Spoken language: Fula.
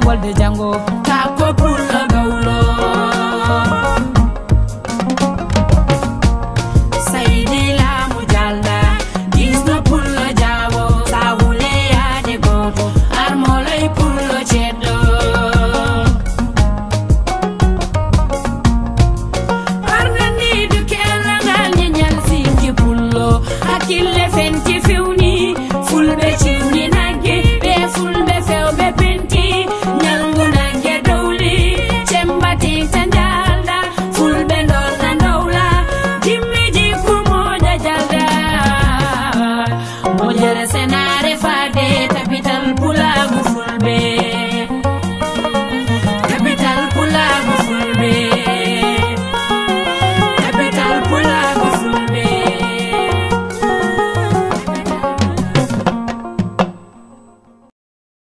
Walde jango kako pulla gaulo Saidi la mujalla disno pulla jawo sawule ya de goto armolay pullo ceddo argani du kella ngal nyal sinki pullo akille fenti fiwni fulbe cimni